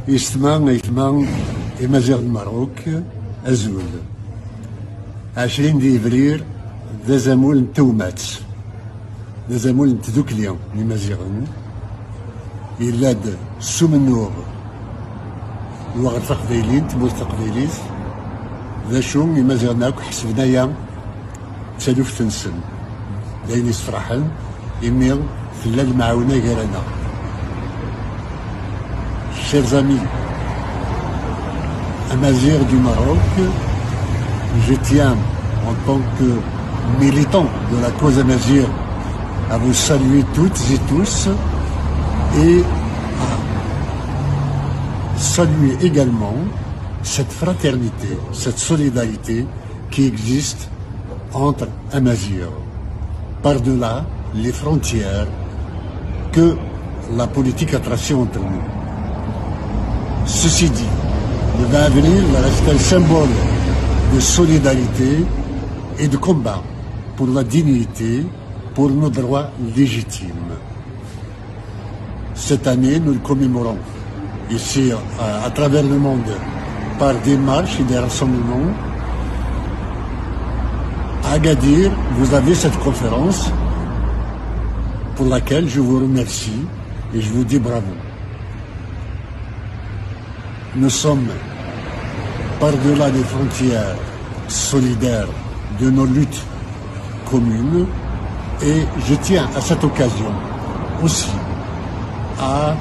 يثمان إمازيغ الماروك أزول 20 ديفرير ذا زمول نتومات ذا زمول نتذوكليا إمازيغن يلاد سومنور الوغد تقبيلين تموت تقبيليت ذا شو إمازيغن أكو حسبنايا تالوف تنسن داين يسفرحن إميغ في المعاونة غيرنا. Chers amis Amazirs du Maroc, je tiens en tant que militant de la cause amazigh à vous saluer toutes et tous et à saluer également cette fraternité, cette solidarité qui existe entre Amazirs, par-delà les frontières que la politique a tracées entre nous. Ceci dit, le 20 avril reste un symbole de solidarité et de combat pour la dignité, pour nos droits légitimes. Cette année, nous le commémorons ici à travers le monde par des marches et des rassemblements. À Agadir, vous avez cette conférence pour laquelle je vous remercie et je vous dis bravo. Nous sommes par-delà les frontières solidaires de nos luttes communes et je tiens à cette occasion aussi à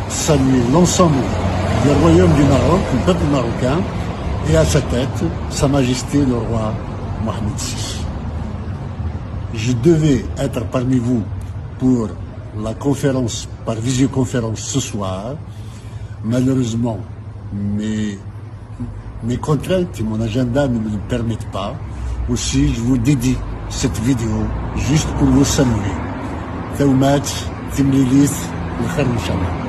saluer l'ensemble du royaume du Maroc, le peuple marocain et à sa tête, Sa Majesté le roi Mohamed VI. Je devais être parmi vous pour la conférence par visioconférence ce soir. Malheureusement, mes contraintes et mon agenda ne me le permettent pas. Aussi, je vous dédie cette vidéo juste pour vous saluer. Tawmat, Timlilis, le Khair Inch'Allah.